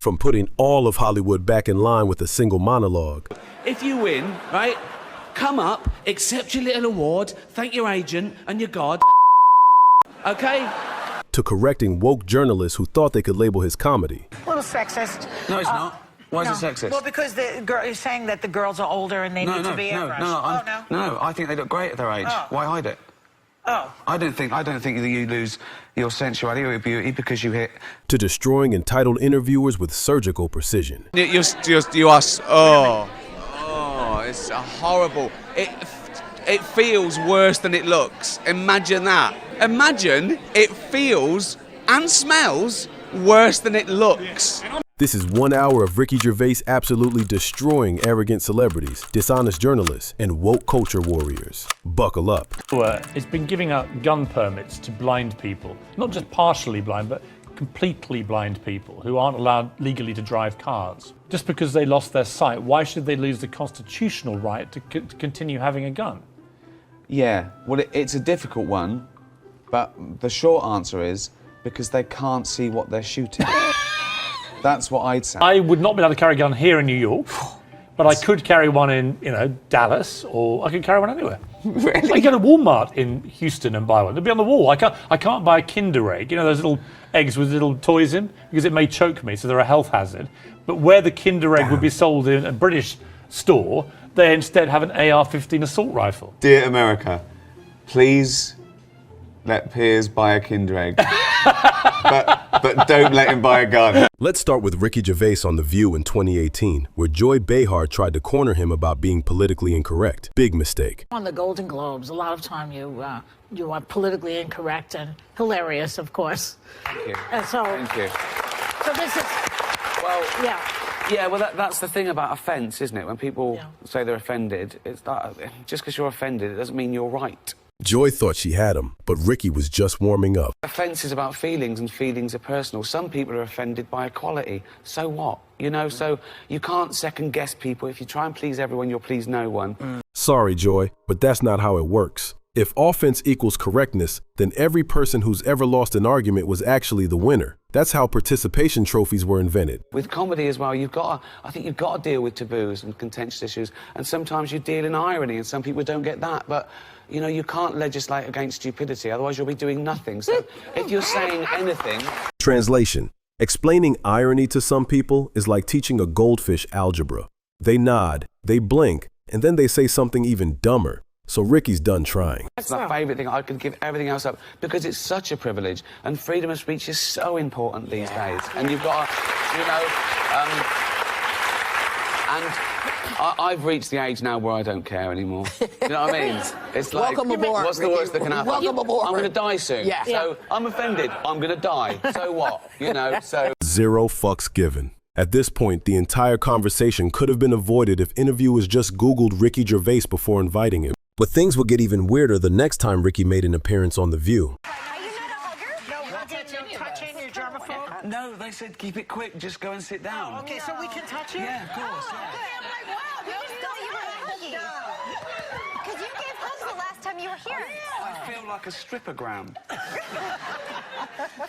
from putting all of Hollywood back in line with a single monologue. If you win, right, come up, accept your little award, thank your agent and your God, okay? To correcting woke journalists who thought they could label his comedy. A little sexist. No, it's not. Why is it sexist? Well, because the girl is saying that the girls are older and they need to be airbrushed. No, I think they look great at their age. Why hide it? Oh. I don't think that you lose your sensuality or your beauty because you hit. To destroying entitled interviewers with surgical precision. You are, it's horrible. It feels worse than it looks. Imagine that. Imagine it feels and smells worse than it looks. This is 1 hour of Ricky Gervais absolutely destroying arrogant celebrities, dishonest journalists, and woke culture warriors. Buckle up. It's been giving out gun permits to blind people, not just partially blind, but completely blind people who aren't allowed legally to drive cars. Just because they lost their sight, why should they lose the constitutional right to continue having a gun? Yeah, well, it's a difficult one, but the short answer is because they can't see what they're shooting. That's what I'd say. I would not be able to carry a gun here in New York, but I could carry one in, Dallas, or I could carry one anywhere. Really? I go to Walmart in Houston and buy one. They'll be on the wall. I can't buy a Kinder egg, those little eggs with little toys in, because it may choke me, so they're a health hazard. But where the Kinder egg would be sold in a British store, they instead have an AR-15 assault rifle. Dear America, please let Piers buy a Kinder egg. but don't let him buy a gun. Let's start with Ricky Gervais on The View in 2018, where Joy Behar tried to corner him about being politically incorrect. Big mistake. On the Golden Globes, a lot of time you are politically incorrect and hilarious, of course. Thank you. Thank you. So this is, Well, yeah. Yeah, well, that's the thing about offence, isn't it? When people say they're offended, it's that, just because you're offended, it doesn't mean you're right. Joy thought she had him, but Ricky was just warming up. Offence is about feelings, and feelings are personal. Some people are offended by equality. So what? So you can't second-guess people. If you try and please everyone, you'll please no one. Sorry, Joy, but that's not how it works. If offense equals correctness, then every person who's ever lost an argument was actually the winner. That's how participation trophies were invented. With comedy as well, I think you've got to deal with taboos and contentious issues, and sometimes you deal in irony, and some people don't get that, but you can't legislate against stupidity, otherwise you'll be doing nothing. So if you're saying anything... Translation. Explaining irony to some people is like teaching a goldfish algebra. They nod, they blink, and then they say something even dumber. So Ricky's done trying. That's my favourite thing. I could give everything else up because it's such a privilege, and freedom of speech is so important these days. And you've got to, I've reached the age now where I don't care anymore. You know what I mean? It's like, welcome aboard, what's the worst that can happen? Welcome aboard. I'm going to die soon. Yeah. So I'm offended. I'm going to die. So what? So... Zero fucks given. At this point, the entire conversation could have been avoided if interviewers just Googled Ricky Gervais before inviting him. But things would get even weirder the next time Ricky made an appearance on The View. Are you not a hugger? No, touching your germaphobe? No, they said keep it quick. Just go and sit down. Oh, okay, so we can touch you? Yeah, of course. Because you gave hugs the last time you were here. I feel like a strippergram.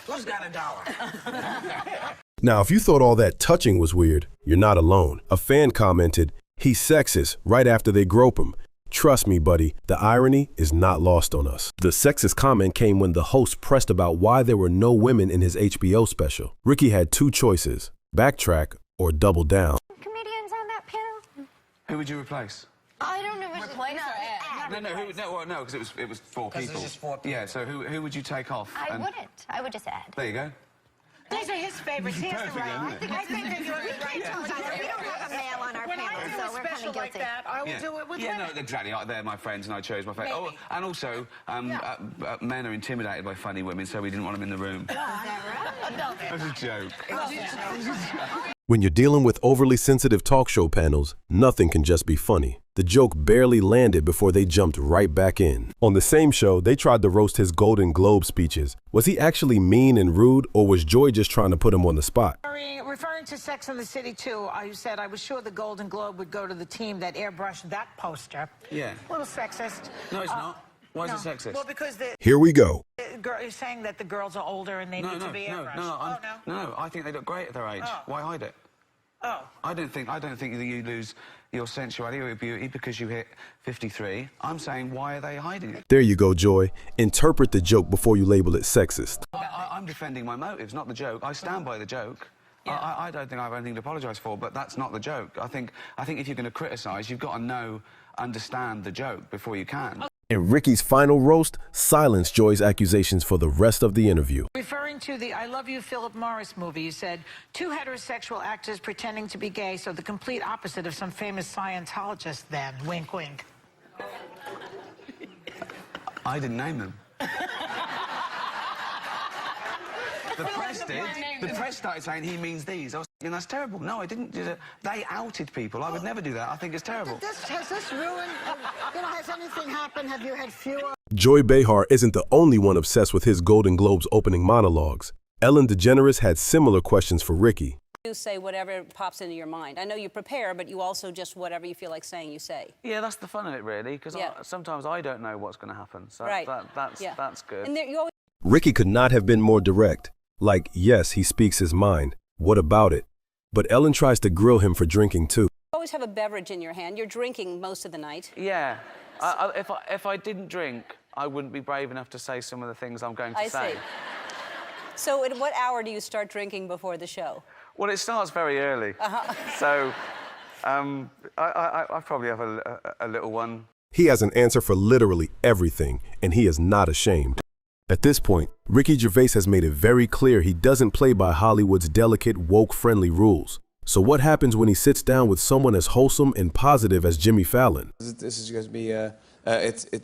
Who's got $1? Now, if you thought all that touching was weird, you're not alone. A fan commented, "He's sexist," right after they grope him. Trust me, buddy, the irony is not lost on us. The sexist comment came when the host pressed about why there were no women in his HBO special. Ricky had two choices: backtrack or double down. Comedians on that panel? Who would you replace? I don't know. Replace No, because it was four people. It's just 4 people. Yeah, so who would you take off? I wouldn't. I would just add. There you go. These are his favorites. He has the right. I think you're right. We don't have a male on our When panel, I do so a we're kind special of like guilty. that, I will do it with women. No, exactly. They're my friends, and I chose my friend. Oh, and also, men are intimidated by funny women, so we didn't want them in the room. That's a joke. When you're dealing with overly sensitive talk show panels, nothing can just be funny. The joke barely landed before they jumped right back in. On the same show, they tried to roast his Golden Globe speeches. Was he actually mean and rude, or was Joy just trying to put him on the spot? Referring to Sex and the City 2, you said, I was sure the Golden Globe would go to the team that airbrushed that poster. Yeah. A little sexist. No, it's not. Why is it sexist? Well, because the Here we go. girl is saying that the girls are older and they need to be airbrushed. No, I think they look great at their age. Oh. Why hide it? Oh. I don't think that you lose your sensuality or your beauty because you hit 53. I'm saying, why are they hiding it? There you go, Joy. Interpret the joke before you label it sexist. I'm defending my motives, not the joke. I stand by the joke. Yeah. I don't think I have anything to apologise for, but that's not the joke. I think if you're going to criticise, you've got to understand the joke before you can. In Ricky's final roast, silenced Joy's accusations for the rest of the interview. Referring to the I Love You, Philip Morris movie, you said, two heterosexual actors pretending to be gay, so the complete opposite of some famous Scientologist then. Wink, wink. I didn't name them. The press did. The press started saying he means these. I was thinking, that's terrible. No, I didn't do that. They outed people. I would never do that. I think it's terrible. Has this ruined, has anything happened? Have you had fewer? Joy Behar isn't the only one obsessed with his Golden Globes opening monologues. Ellen DeGeneres had similar questions for Ricky. You say whatever pops into your mind. I know you prepare, but you also just whatever you feel like saying, you say. Yeah, that's the fun of it, really, because sometimes I don't know what's going to happen. So that's good. And you always Ricky could not have been more direct. Like, yes, he speaks his mind. What about it? But Ellen tries to grill him for drinking, too. always have a beverage in your hand. You're drinking most of the night. Yeah. If I didn't drink, I wouldn't be brave enough to say some of the things I'm going to say. I see. So at what hour do you start drinking before the show? Well, it starts very early. So I probably have a little one. He has an answer for literally everything, and he is not ashamed. At this point, Ricky Gervais has made it very clear he doesn't play by Hollywood's delicate, woke-friendly rules. So what happens when he sits down with someone as wholesome and positive as Jimmy Fallon? This is going to be,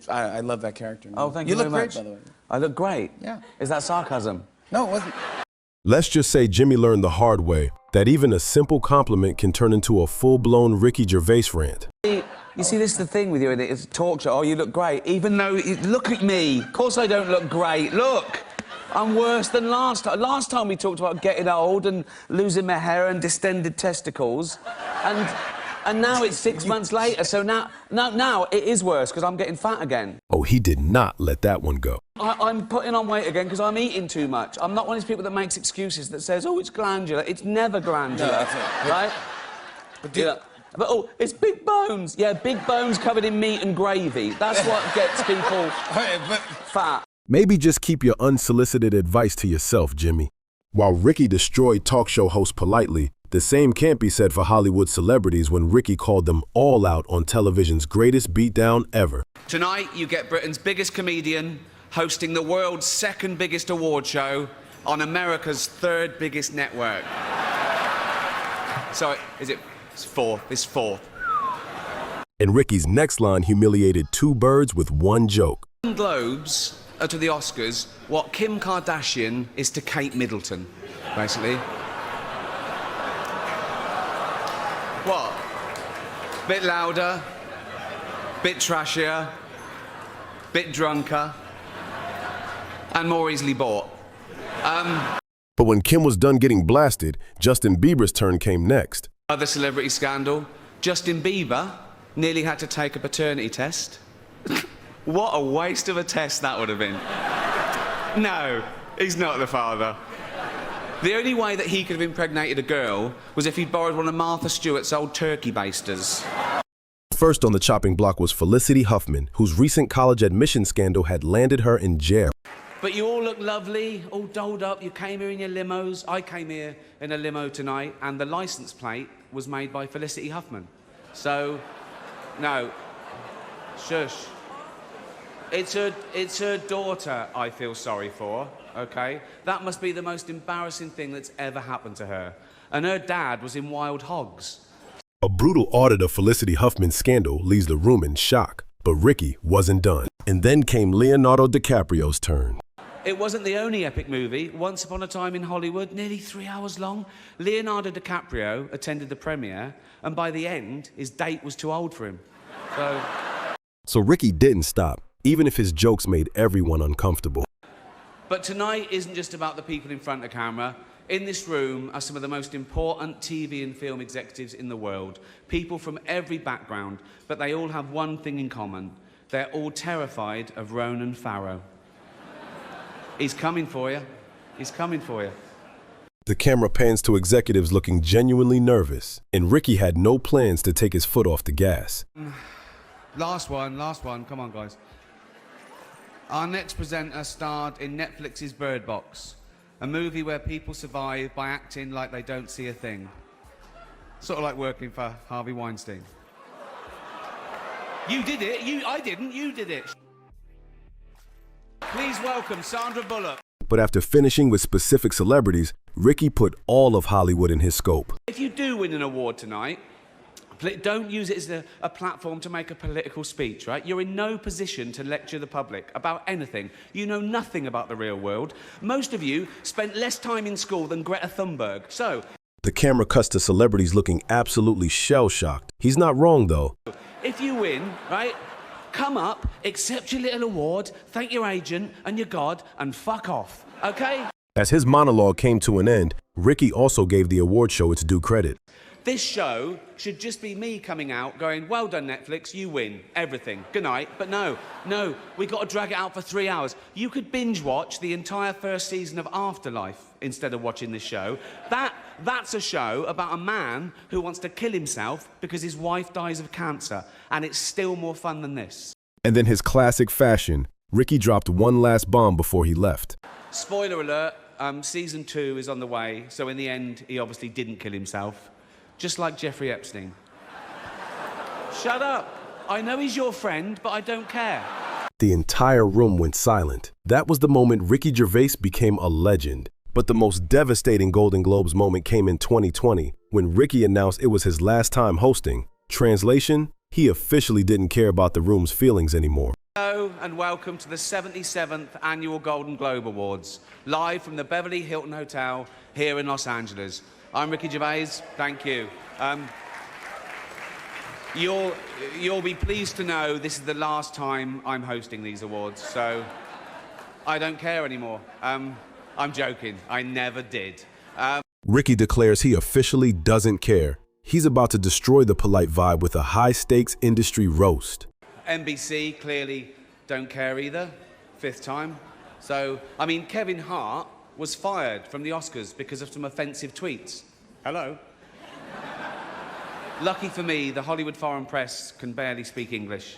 I love that character. Oh, thank you very much. You look great, by the way. I look great? Yeah. Is that sarcasm? No, it wasn't. Let's just say Jimmy learned the hard way that even a simple compliment can turn into a full-blown Ricky Gervais rant. You see, this is the thing with you, it's a talk show. Oh, you look great. Even though, look at me. Of course I don't look great. Look, I'm worse than last time. Last time we talked about getting old and losing my hair and distended testicles. And now it's 6 months later, so now it is worse because I'm getting fat again. Oh, he did not let that one go. I'm putting on weight again because I'm eating too much. I'm not one of these people that makes excuses that says, oh, it's glandular. It's never glandular, no, that's it. right? But oh, it's big bones. Yeah, big bones covered in meat and gravy. That's what gets people fat. Maybe just keep your unsolicited advice to yourself, Jimmy. While Ricky destroyed talk show hosts politely, the same can't be said for Hollywood celebrities when Ricky called them all out on television's greatest beatdown ever. Tonight, you get Britain's biggest comedian hosting the world's second biggest award show on America's third biggest network. So, it's fourth. It's fourth. And Ricky's next line humiliated two birds with one joke. Globes are to the Oscars what Kim Kardashian is to Kate Middleton, basically. What? Bit louder, bit trashier, bit drunker, and more easily bought. But when Kim was done getting blasted, Justin Bieber's turn came next. Other celebrity scandal, Justin Bieber nearly had to take a paternity test. What a waste of a test that would have been. No, he's not the father. The only way that he could have impregnated a girl was if he'd borrowed one of Martha Stewart's old turkey basters. First on the chopping block was Felicity Huffman, whose recent college admission scandal had landed her in jail. But you all look lovely, all dolled up. You came here in your limos. I came here in a limo tonight, and the license plate was made by Felicity Huffman. So, no, shush. It's her daughter I feel sorry for, okay? That must be the most embarrassing thing that's ever happened to her. And her dad was in Wild Hogs. A brutal audit of Felicity Huffman's scandal leaves the room in shock. But Ricky wasn't done. And then came Leonardo DiCaprio's turn. It wasn't the only epic movie. Once Upon a Time in Hollywood, nearly 3 hours long. Leonardo DiCaprio attended the premiere, and by the end, his date was too old for him. So Ricky didn't stop, even if his jokes made everyone uncomfortable. But tonight isn't just about the people in front of camera. In this room are some of the most important TV and film executives in the world. People from every background, but they all have one thing in common. They're all terrified of Ronan Farrow. He's coming for you. He's coming for you. The camera pans to executives looking genuinely nervous, and Ricky had no plans to take his foot off the gas. Last one. Come on, guys. Our next presenter starred in Netflix's Bird Box, a movie where people survive by acting like they don't see a thing. Sort of like working for Harvey Weinstein. You did it. I didn't. You did it. Please welcome Sandra Bullock. But after finishing with specific celebrities, Ricky put all of Hollywood in his scope. If you do win an award tonight, don't use it as a platform to make a political speech, right? You're in no position to lecture the public about anything. You know nothing about the real world. Most of you spent less time in school than Greta Thunberg. So... The camera cuts to celebrities looking absolutely shell-shocked. He's not wrong, though. If you win, right, come up, accept your little award, thank your agent and your God, and fuck off, okay? As his monologue came to an end, Ricky also gave the award show its due credit. This show should just be me coming out going, well done, Netflix, you win everything. Good night. But no, we got to drag it out for 3 hours. You could binge watch the entire first season of Afterlife instead of watching this show. That's a show about a man who wants to kill himself because his wife dies of cancer, and it's still more fun than this. And then his classic fashion, Ricky dropped one last bomb before he left. Spoiler alert, season 2 is on the way, so in the end, he obviously didn't kill himself. Just like Jeffrey Epstein. Shut up. I know he's your friend, but I don't care. The entire room went silent. That was the moment Ricky Gervais became a legend. But the most devastating Golden Globes moment came in 2020, when Ricky announced it was his last time hosting. Translation, he officially didn't care about the room's feelings anymore. Hello and welcome to the 77th Annual Golden Globe Awards, live from the Beverly Hilton Hotel here in Los Angeles. I'm Ricky Gervais, thank you. You'll be pleased to know this is the last time I'm hosting these awards, so I don't care anymore. I'm joking, I never did. Ricky declares he officially doesn't care. He's about to destroy the polite vibe with a high-stakes industry roast. NBC clearly don't care either, 5th time. So, I mean, Kevin Hart was fired from the Oscars because of some offensive tweets. Hello? Lucky for me, the Hollywood Foreign Press can barely speak English,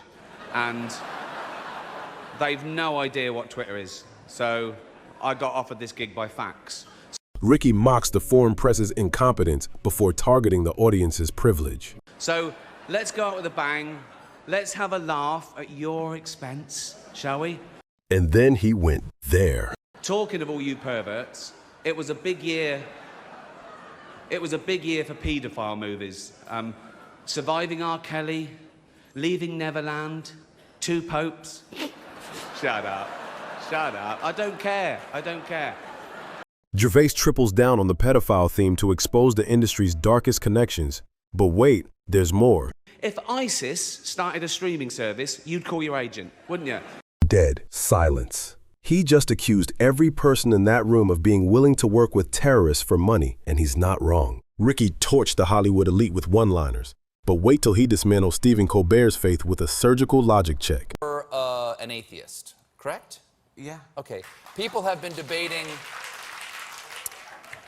and they've no idea what Twitter is, so I got offered this gig by fax. Ricky mocks the foreign press's incompetence before targeting the audience's privilege. So, let's go out with a bang. Let's have a laugh at your expense, shall we? And then he went there. Talking of all you perverts, it was a big year. It was a big year for paedophile movies. Surviving R. Kelly, Leaving Neverland, Two Popes. Shut up. Shut up. I don't care. I don't care. Gervais triples down on the pedophile theme to expose the industry's darkest connections. But wait, there's more. If ISIS started a streaming service, you'd call your agent, wouldn't you? Dead silence. He just accused every person in that room of being willing to work with terrorists for money, and he's not wrong. Ricky torched the Hollywood elite with one-liners. But wait till he dismantles Stephen Colbert's faith with a surgical logic check. You're an atheist, correct? Yeah. Okay. People have been debating...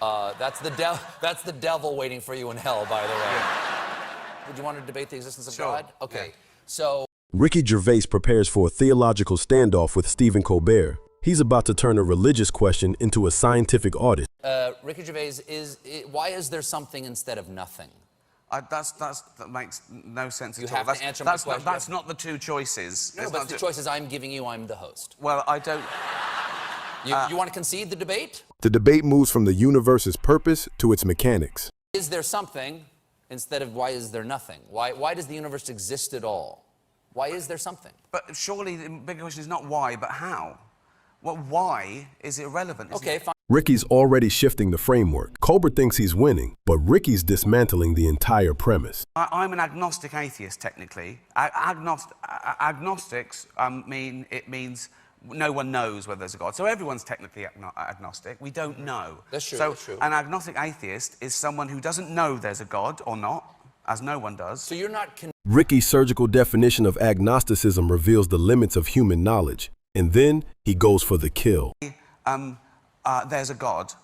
that's the devil waiting for you in hell, by the way. Yeah. Would you want to debate the existence of Sure. God? Okay. Yeah. So... Ricky Gervais prepares for a theological standoff with Stephen Colbert. He's about to turn a religious question into a scientific audit. Ricky Gervais, why is there something instead of nothing? That makes no sense You at all. have to answer my question. That's not the two choices. No, but the choices I'm giving you, I'm the host. Well, I don't... You want to concede the debate? The debate moves from the universe's purpose to its mechanics. Is there something instead of why is there nothing? Why does the universe exist at all? Why is there something? But surely the bigger question is not why, but how. Well, why is irrelevant, isn't Okay, it? fine. Ricky's already shifting the framework. Colbert thinks he's winning, but Ricky's dismantling the entire premise. I'm an agnostic atheist, technically. Agnostics means no one knows whether there's a God. So everyone's technically agnostic. We don't know. That's true, So that's true. an agnostic atheist is someone who doesn't know there's a God or not, as no one does. So you're not... Ricky's surgical definition of agnosticism reveals the limits of human knowledge, and then he goes for the kill. There's a God.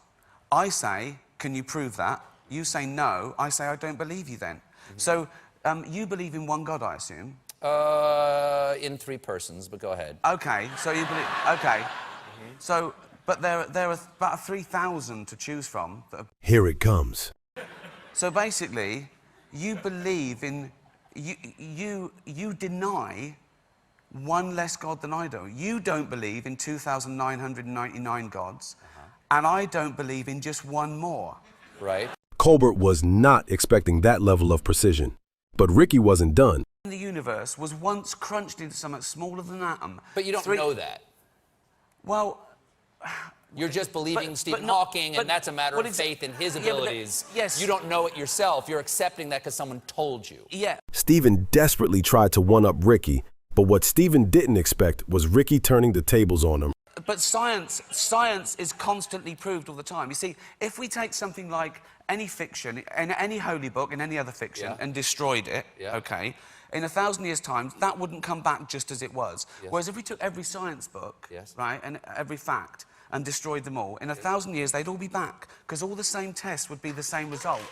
I say, can you prove that? You say no. I say, I don't believe you then. So you believe in one God, I assume? In 3 persons, but go ahead. Okay, so you believe... Okay. So, but there are about 3,000 to choose from. Here it comes. So basically, you believe in... You deny one less God than I do. You don't believe in 2,999 gods, and I don't believe in just one more. Right. Colbert was not expecting that level of precision, but Ricky wasn't done. The universe was once crunched into something smaller than an atom. But you don't know that. Well... You're just believing Stephen Hawking, and that's a matter of faith in his abilities. Yes. You don't know it yourself. You're accepting that because someone told you. Yeah. Stephen desperately tried to one-up Ricky, but what Stephen didn't expect was Ricky turning the tables on him. But science is constantly proved all the time. You see, if we take something like any fiction, any holy book, in any other fiction, and destroyed it, okay, in 1,000 years' time, that wouldn't come back just as it was. Whereas if we took every science book, right, and every fact, and destroyed them all, in 1,000 years, they'd all be back, because all the same tests would be the same result.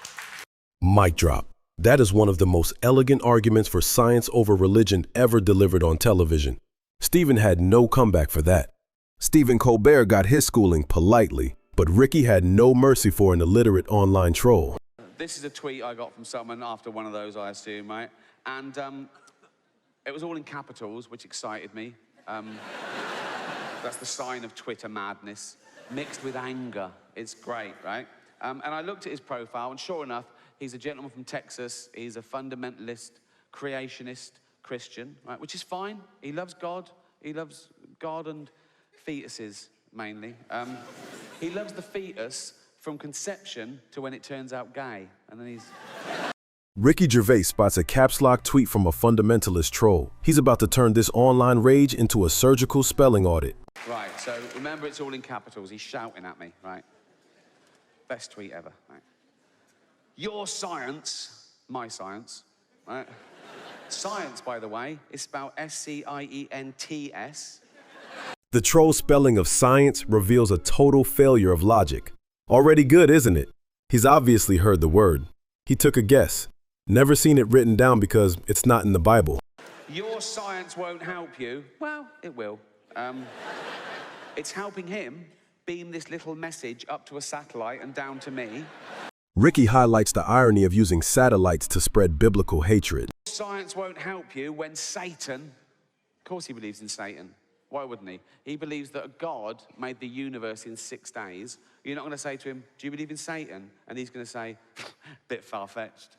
Mic drop. That is one of the most elegant arguments for science over religion ever delivered on television. Stephen had no comeback for that. Stephen Colbert got his schooling politely, but Ricky had no mercy for an illiterate online troll. This is a tweet I got from someone after one of those, I assume, right? And it was all in capitals, which excited me. That's the sign of Twitter madness, mixed with anger. It's great, right? And I looked at his profile, and sure enough, he's a gentleman from Texas. He's a fundamentalist, creationist Christian, right? Which is fine. He loves God. He loves God and fetuses, mainly. He loves the fetus from conception to when it turns out gay. And then he's... Ricky Gervais spots a caps lock tweet from a fundamentalist troll. He's about to turn this online rage into a surgical spelling audit. Right, so remember it's all in capitals. He's shouting at me, right? Best tweet ever, right? Your science, my science, right? Science, by the way, is spelled S-C-I-E-N-T-S. The troll spelling of science reveals a total failure of logic. Already good, isn't it? He's obviously heard the word. He took a guess. Never seen it written down because it's not in the Bible. Your science won't help you. Well, it will. It's helping him beam this little message up to a satellite and down to me. Ricky highlights the irony of using satellites to spread biblical hatred. Science won't help you when Satan, of course he believes in Satan. Why wouldn't he? He believes that God made the universe in 6 days. You're not going to say to him, do you believe in Satan? And he's going to say, bit far-fetched.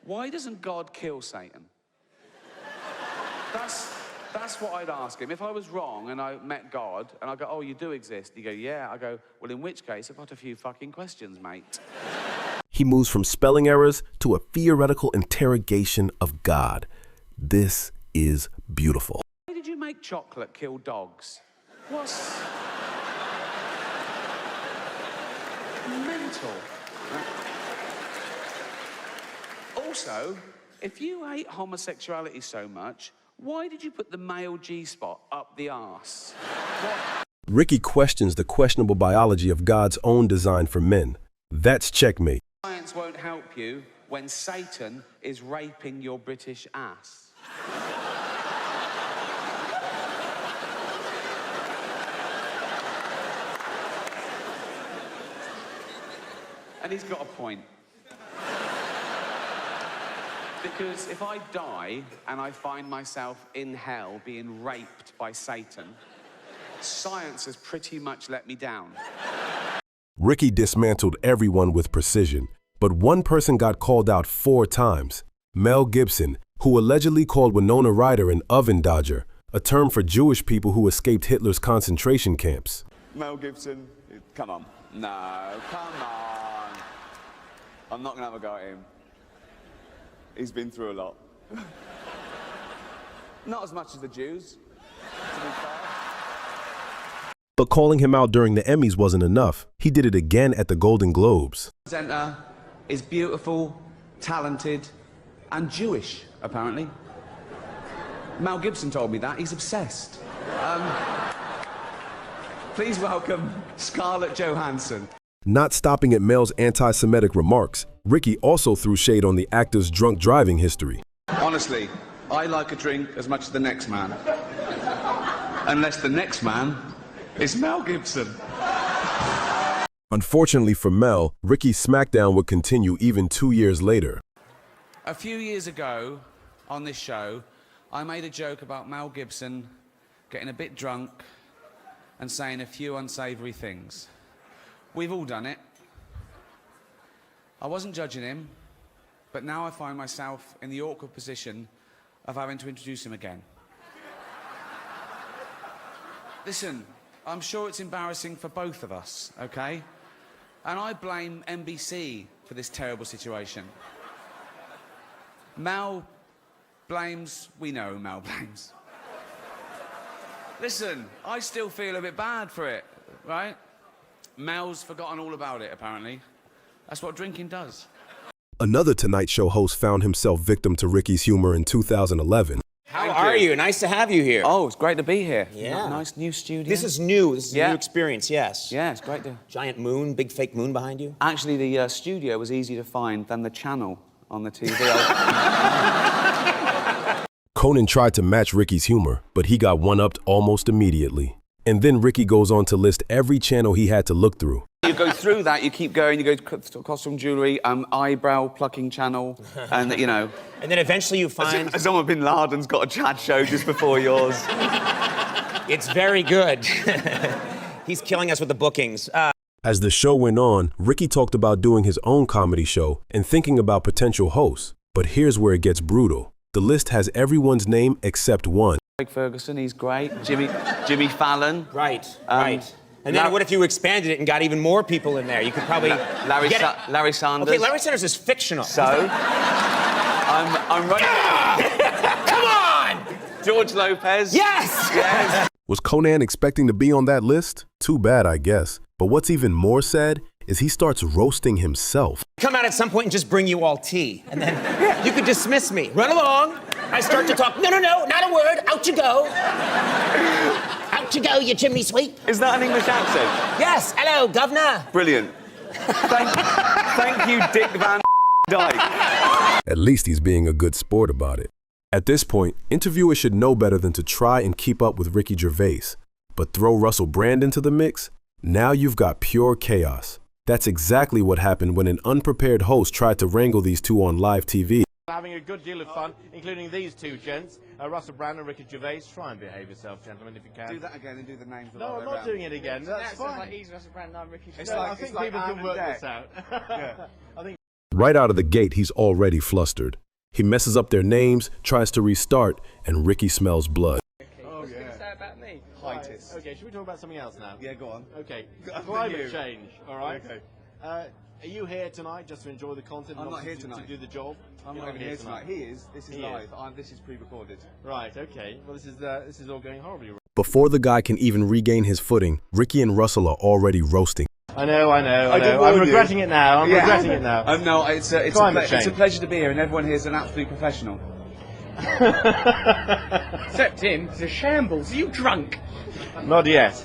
Why doesn't God kill Satan? That's what I'd ask him. If I was wrong and I met God and I go, oh, you do exist. He'd go, yeah. I go, well, in which case, I've got a few fucking questions, mate. He moves from spelling errors to a theoretical interrogation of God. This is beautiful. Why did you make chocolate kill dogs? What's... mental. Also, if you hate homosexuality so much, why did you put the male G-spot up the arse? Ricky questions the questionable biology of God's own design for men. That's checkmate. Science won't help you when Satan is raping your British ass. And he's got a point. Because if I die and I find myself in hell being raped by Satan, science has pretty much let me down. Ricky dismantled everyone with precision, but one person got called out 4 times. Mel Gibson, who allegedly called Winona Ryder an oven dodger, a term for Jewish people who escaped Hitler's concentration camps. Mel Gibson, come on. No, come on. I'm not going to have a go at him. He's been through a lot. Not as much as the Jews, to be fair. But calling him out during the Emmys wasn't enough. He did it again at the Golden Globes. Presenter is beautiful, talented, and Jewish, apparently. Mel Gibson told me that. He's obsessed. Please welcome Scarlett Johansson. Not stopping at Mel's anti-Semitic remarks, Ricky also threw shade on the actor's drunk driving history. Honestly, I like a drink as much as the next man. Unless the next man is Mel Gibson. Unfortunately for Mel, Ricky's smackdown would continue even 2 years later. A few years ago, on this show, I made a joke about Mel Gibson getting a bit drunk and saying a few unsavoury things. We've all done it. I wasn't judging him, but now I find myself in the awkward position of having to introduce him again. Listen, I'm sure it's embarrassing for both of us, okay? And I blame NBC for this terrible situation. Mel blames, we know who Mel blames. Listen, I still feel a bit bad for it, right? Mel's forgotten all about it, apparently. That's what drinking does. Another Tonight Show host found himself victim to Ricky's humor in 2011. How are you? Nice to have you here. Oh, it's great to be here. Yeah. Nice new studio. This is new. This is a new experience, yes. Yeah, it's great to... Giant moon, big fake moon behind you. Actually, the studio was easier to find than the channel on the TV. Conan tried to match Ricky's humor, but he got one-upped almost immediately. And then Ricky goes on to list every channel he had to look through. You go through that, you keep going, you go to costume jewellery, eyebrow plucking channel, and, you know... And then eventually you find... Osama bin Laden's got a chat show just before yours. It's very good. He's killing us with the bookings. As the show went on, Ricky talked about doing his own comedy show and thinking about potential hosts. But here's where it gets brutal. The list has everyone's name except one. Craig Ferguson, he's great. Jimmy Fallon. Right, right. And then what if you expanded it and got even more people in there? You could probably... Larry Sanders. Okay, Larry Sanders is fictional. So? I'm running... Come on! George Lopez. Yes! Yes! Was Conan expecting to be on that list? Too bad, I guess. But what's even more sad is he starts roasting himself. Come out at some point and just bring you all tea. And then you could dismiss me. Run along. I start to talk. No, not a word. Out you go. Out you go, you chimney sweep. Is that an English accent? Yes. Hello, governor. Brilliant. Thank you, Dick Van Dyke. At least he's being a good sport about it. At this point, interviewers should know better than to try and keep up with Ricky Gervais. But throw Russell Brand into the mix? Now you've got pure chaos. That's exactly what happened when an unprepared host tried to wrangle these two on live TV. Having a good deal of fun, including these two gents, Russell Brand and Ricky Gervais. Try and behave yourself, gentlemen, if you can. Do that again and do the names. No, I'm not doing it again. That's fine. Like he's Russell Brand, I'm Ricky Gervais. I think people can work this out. Yeah. I think. Right out of the gate, he's already flustered. He messes up their names, tries to restart, and Ricky smells blood. Oh, yeah. What's say about me? Heightis. Okay, should we talk about something else now? Yeah, go on. Okay, climate change, all right? Okay. Are you here tonight just to enjoy the content? I'm not here to tonight. do the job? I'm not even here tonight. He is. This is live. This is pre-recorded. Right, okay. Well, this is all going horribly wrong. Before the guy can even regain his footing, Ricky and Russell are already roasting. I know. I'm regretting it now. I'm regretting it now. No, it's a pleasure to be here, and everyone here is an absolute professional. Except him, he's a shambles. Are you drunk? Not yet.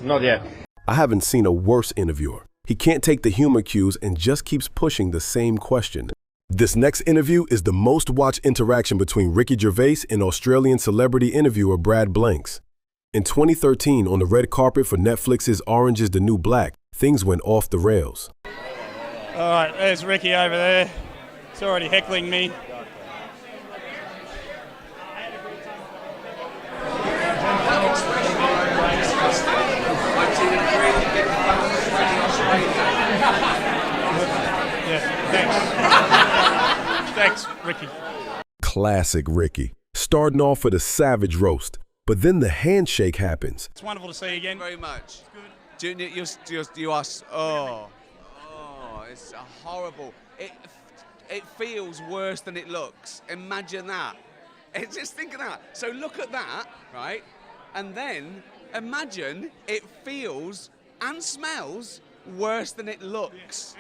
I haven't seen a worse interviewer. He can't take the humor cues and just keeps pushing the same question. This next interview is the most watched interaction between Ricky Gervais and Australian celebrity interviewer Brad Blanks. In 2013, on the red carpet for Netflix's Orange is the New Black, things went off the rails. All right, there's Ricky over there. He's already heckling me. Thanks, Ricky. Classic Ricky, starting off with a savage roast, but then the handshake happens. It's wonderful to see you again. Thank you very much. Junior, you are. It's horrible. It feels worse than it looks. Imagine that. Just think of that. So look at that, right? And then Imagine it feels and smells worse than it looks.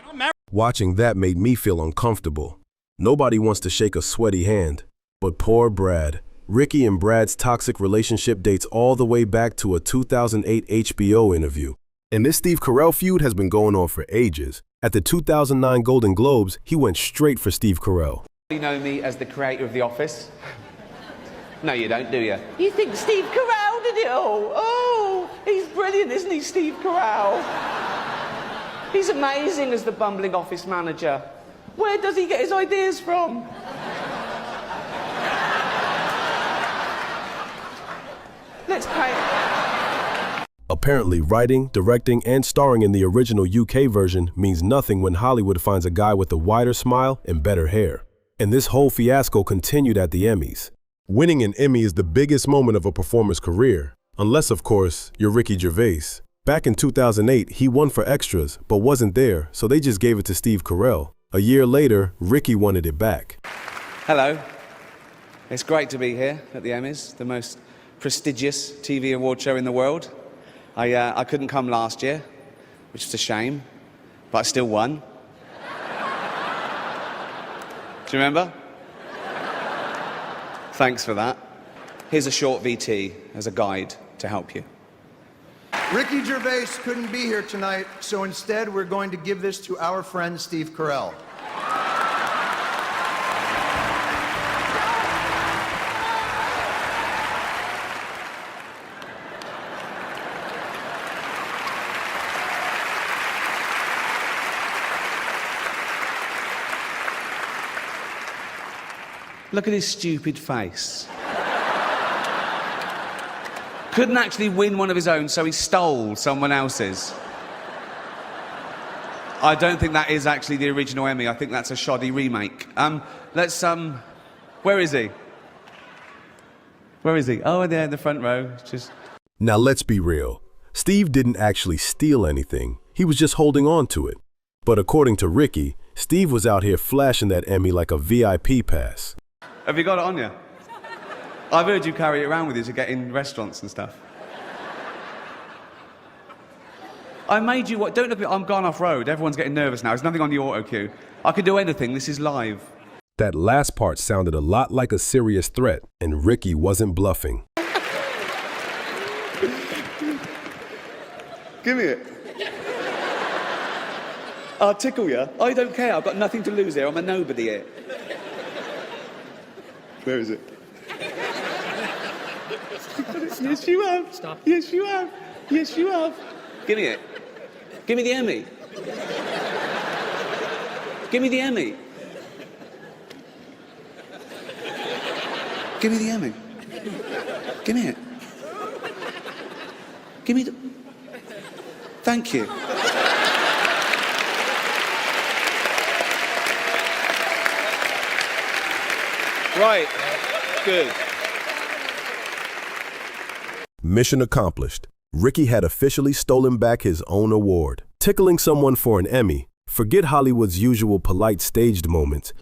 Watching that made me feel uncomfortable. Nobody wants to shake a sweaty hand. But poor Brad. Ricky and Brad's toxic relationship dates all the way back to a 2008 HBO interview. And this Steve Carell feud has been going on for ages. At the 2009 Golden Globes, he went straight for Steve Carell. You know me as the creator of The Office? No, you don't, do you? You think Steve Carell did it all? Oh, he's brilliant, isn't he, Steve Carell? He's amazing as the bumbling office manager. Where does he get his ideas from? Let's pay. Apparently, writing, directing, and starring in the original UK version means nothing when Hollywood finds a guy with a wider smile and better hair. And this whole fiasco continued at the Emmys. Winning an Emmy is the biggest moment of a performer's career, unless, of course, you're Ricky Gervais. Back in 2008, he won for extras, but wasn't there, so they just gave it to Steve Carell. A year later, Ricky wanted it back. Hello. It's great to be here at the Emmys, the most prestigious TV award show in the world. I couldn't come last year, which is a shame, but I still won. Do you remember? Thanks for that. Here's a short VT as a guide to help you. Ricky Gervais couldn't be here tonight, so instead we're going to give this to our friend Steve Carell. Look at his stupid face. Couldn't actually win one of his own, so he stole someone else's. I don't think that is actually the original Emmy. I think that's a shoddy remake. Where is he? Where is he? Oh, there in the front row. Just. Now let's be real. Steve didn't actually steal anything. He was just holding on to it. But according to Ricky, Steve was out here flashing that Emmy like a VIP pass. Have you got it on you? I've heard you carry it around with you to get in restaurants and stuff. I made you what? Don't look at me. I'm gone off road. Everyone's getting nervous now. There's nothing on the auto cue. I can do anything. This is live. That last part sounded a lot like a serious threat, and Ricky wasn't bluffing. Give me it. I'll tickle you. I don't care. I've got nothing to lose here. I'm a nobody here. Where is it? Yes, you have. Stop. Yes, you have. Yes, you have. Give me it. Give me the Emmy. Give me the Emmy. Give me the Emmy. Give me it. Give me the... Thank you. Right. Good. Mission accomplished. Ricky had officially stolen back his own award. Tickling someone for an Emmy, forget Hollywood's usual polite staged moments.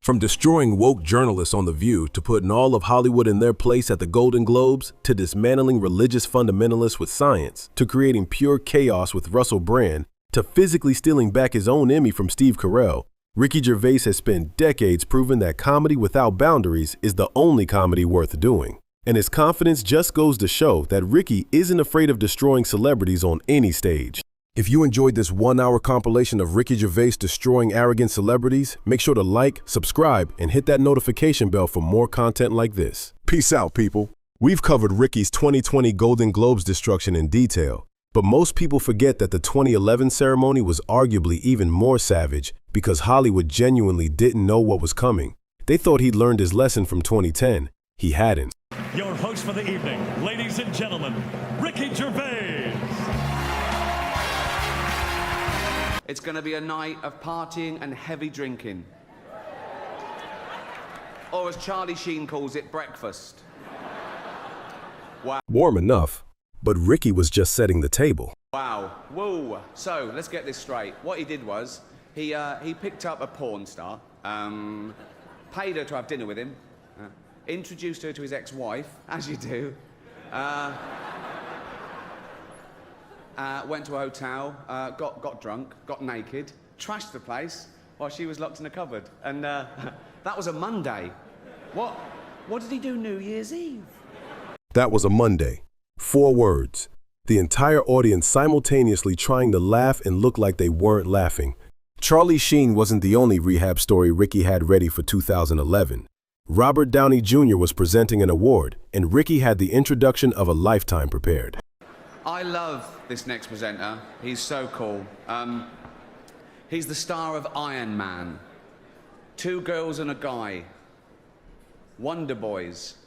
From destroying woke journalists on The View to putting all of Hollywood in their place at the Golden Globes, to dismantling religious fundamentalists with science, to creating pure chaos with Russell Brand, to physically stealing back his own Emmy from Steve Carell, Ricky Gervais has spent decades proving that comedy without boundaries is the only comedy worth doing. And his confidence just goes to show that Ricky isn't afraid of destroying celebrities on any stage. If you enjoyed this 1-hour compilation of Ricky Gervais destroying arrogant celebrities, make sure to like, subscribe, and hit that notification bell for more content like this. Peace out, people. We've covered Ricky's 2020 Golden Globes destruction in detail, but most people forget that the 2011 ceremony was arguably even more savage because Hollywood genuinely didn't know what was coming. They thought he'd learned his lesson from 2010. He hadn't. Your host for the evening, ladies and gentlemen, Ricky Gervais. It's going to be a night of partying and heavy drinking. Or as Charlie Sheen calls it, breakfast. Wow. Warm enough, but Ricky was just setting the table. Wow. Whoa. So, let's get this straight. What he did was, he picked up a porn star, paid her to have dinner with him, introduced her to his ex-wife, as you do, went to a hotel, got drunk, got naked, trashed the place while she was locked in a cupboard. And that was a Monday. What did he do New Year's Eve? That was a Monday. 4 words. The entire audience simultaneously trying to laugh and look like they weren't laughing. Charlie Sheen wasn't the only rehab story Ricky had ready for 2011. Robert Downey Jr. was presenting an award, and Ricky had the introduction of a lifetime prepared. I love this next presenter. He's so cool. He's the star of Iron Man, 2 Girls and a Guy, Wonder Boys.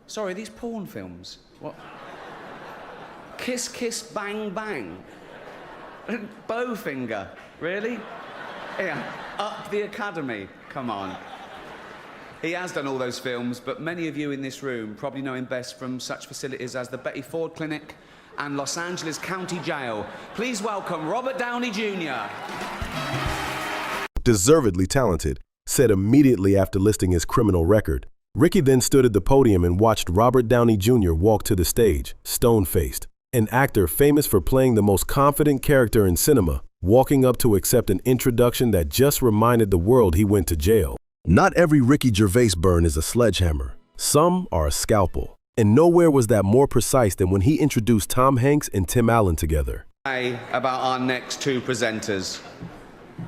Sorry, these porn films. What? Kiss, Kiss, Bang, Bang. Bowfinger. Really? Yeah. Up the Academy. Come on. He has done all those films, but many of you in this room probably know him best from such facilities as the Betty Ford Clinic and Los Angeles County Jail. Please welcome Robert Downey Jr. Deservedly talented, said immediately after listing his criminal record. Ricky then stood at the podium and watched Robert Downey Jr. walk to the stage, stone-faced. An actor famous for playing the most confident character in cinema, walking up to accept an introduction that just reminded the world he went to jail. Not every Ricky Gervais burn is a sledgehammer. Some are a scalpel. And nowhere was that more precise than when he introduced Tom Hanks and Tim Allen together. About our next 2 presenters.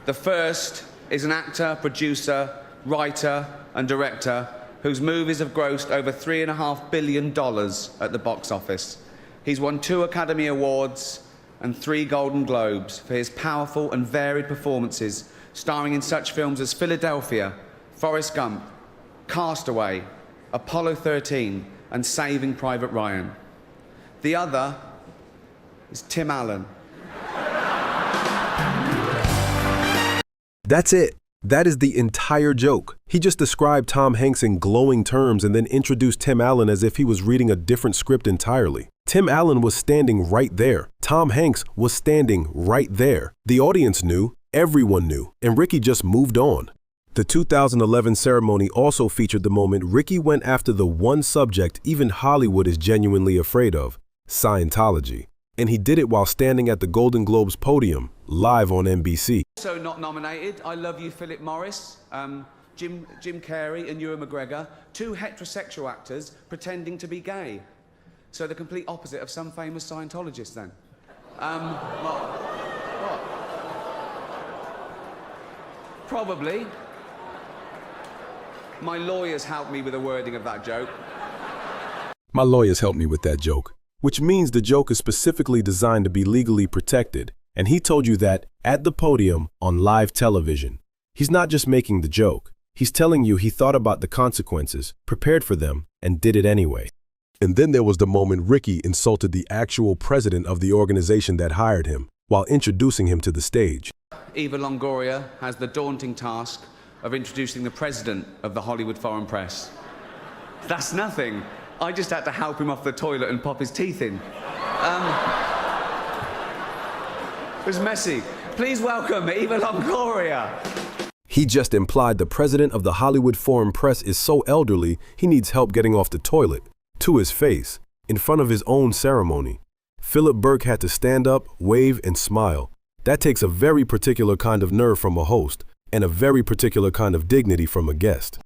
The first is an actor, producer, writer and director whose movies have grossed over $3.5 billion at the box office. He's won 2 Academy Awards and 3 Golden Globes for his powerful and varied performances, starring in such films as Philadelphia, Forrest Gump, Castaway, Apollo 13, and Saving Private Ryan. The other is Tim Allen. That's it. That is the entire joke. He just described Tom Hanks in glowing terms and then introduced Tim Allen as if he was reading a different script entirely. Tim Allen was standing right there. Tom Hanks was standing right there. The audience knew, everyone knew, and Ricky just moved on. The 2011 ceremony also featured the moment Ricky went after the one subject even Hollywood is genuinely afraid of, Scientology. And he did it while standing at the Golden Globes podium, live on NBC. Also not nominated, I Love You, Philip Morris, Jim Carrey and Ewan McGregor, 2 heterosexual actors pretending to be gay. So the complete opposite of some famous Scientologists then. What? Probably. My lawyers helped me with the wording of that joke. My lawyers helped me with that joke, which means the joke is specifically designed to be legally protected, and he told you that at the podium on live television. He's not just making the joke. He's telling you he thought about the consequences, prepared for them, and did it anyway. And then there was the moment Ricky insulted the actual president of the organization that hired him, while introducing him to the stage. Eva Longoria has the daunting task of introducing the president of the Hollywood Foreign Press. That's nothing. I just had to help him off the toilet and pop his teeth in. It was messy. Please welcome Eva Longoria. He just implied the president of the Hollywood Foreign Press is so elderly, he needs help getting off the toilet. To his face, in front of his own ceremony. Philip Burke had to stand up, wave, and smile. That takes a very particular kind of nerve from a host, and a very particular kind of dignity from a guest.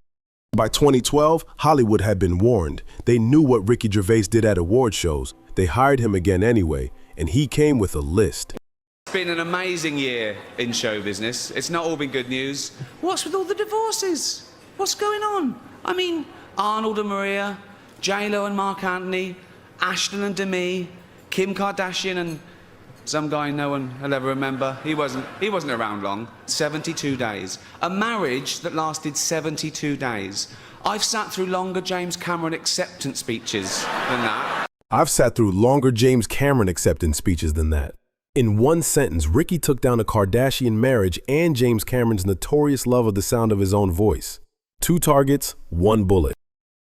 By 2012, Hollywood had been warned. They knew what Ricky Gervais did at award shows. They hired him again anyway, and he came with a list. It's been an amazing year in show business. It's not all been good news. What's with all the divorces? What's going on? I mean, Arnold and Maria, J-Lo and Mark Anthony, Ashton and Demi, Kim Kardashian and some guy no one will ever remember. He wasn't around long. 72 days. A marriage that lasted 72 days. I've sat through longer James Cameron acceptance speeches than that. I've sat through longer James Cameron acceptance speeches than that. In one sentence, Ricky took down a Kardashian marriage and James Cameron's notorious love of the sound of his own voice. 2 targets, 1 bullet.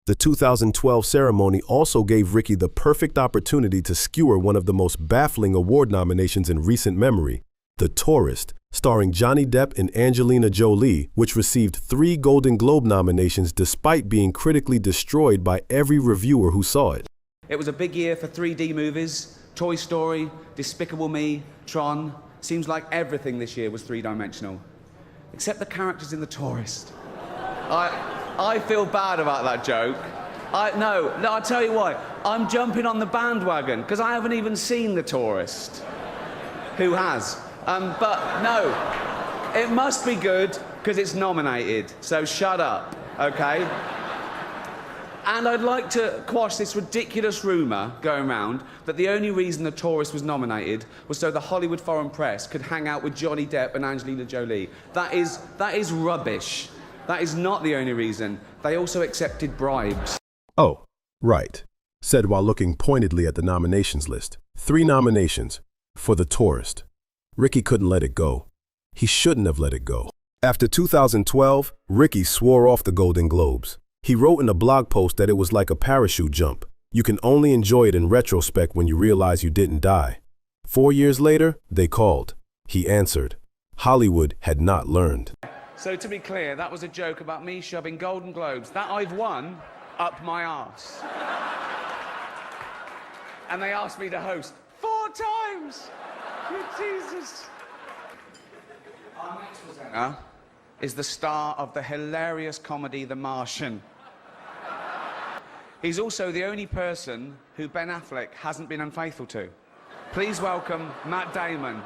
The 2012 ceremony also gave Ricky the perfect opportunity to skewer one of the most baffling award nominations in recent memory, The Tourist, starring Johnny Depp and Angelina Jolie, which received 3 Golden Globe nominations despite being critically destroyed by every reviewer who saw it. It was a big year for 3D movies. Toy Story, Despicable Me, Tron. Seems like everything this year was three-dimensional. Except the characters in The Tourist. I feel bad about that joke. No, I'll tell you why. I'm jumping on the bandwagon, because I haven't even seen The Tourist. Who has? But no, it must be good, because it's nominated. So shut up, okay? And I'd like to quash this ridiculous rumour going around that the only reason The Tourist was nominated was so the Hollywood foreign press could hang out with Johnny Depp and Angelina Jolie. That is rubbish. That is not the only reason. They also accepted bribes. Oh, right. Said while looking pointedly at the nominations list. 3 nominations for The Tourist. Ricky couldn't let it go. He shouldn't have let it go. After 2012, Ricky swore off the Golden Globes. He wrote in a blog post that it was like a parachute jump. You can only enjoy it in retrospect when you realize you didn't die. 4 years later, they called. He answered. Hollywood had not learned. So to be clear, that was a joke about me shoving Golden Globes that I've won up my arse. And they asked me to host 4 times. Jesus. Our next presenter is the star of the hilarious comedy The Martian. He's also the only person who Ben Affleck hasn't been unfaithful to. Please welcome Matt Damon.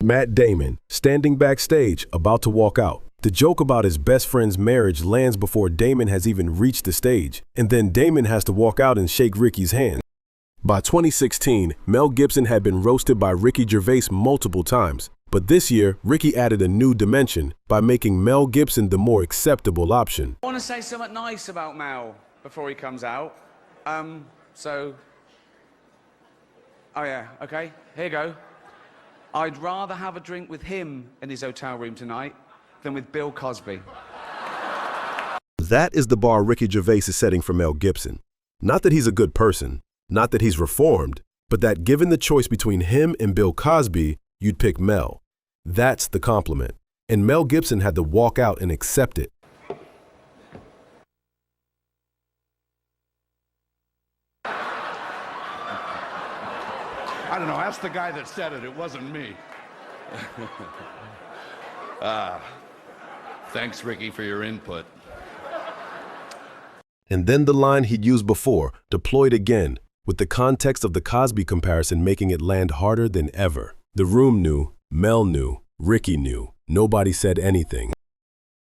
Matt Damon, standing backstage, about to walk out. The joke about his best friend's marriage lands before Damon has even reached the stage, and then Damon has to walk out and shake Ricky's hand. By 2016, Mel Gibson had been roasted by Ricky Gervais multiple times, but this year, Ricky added a new dimension by making Mel Gibson the more acceptable option. I want to say something nice about Mel before he comes out. Oh yeah, okay, here you go. I'd rather have a drink with him in his hotel room tonight than with Bill Cosby. That is the bar Ricky Gervais is setting for Mel Gibson. Not that he's a good person, not that he's reformed, but that given the choice between him and Bill Cosby, you'd pick Mel. That's the compliment. And Mel Gibson had to walk out and accept it. I don't know, ask the guy that said it. It wasn't me. Thanks, Ricky, for your input. And then the line he'd used before, deployed again, with the context of the Cosby comparison making it land harder than ever. The room knew, Mel knew, Ricky knew. Nobody said anything.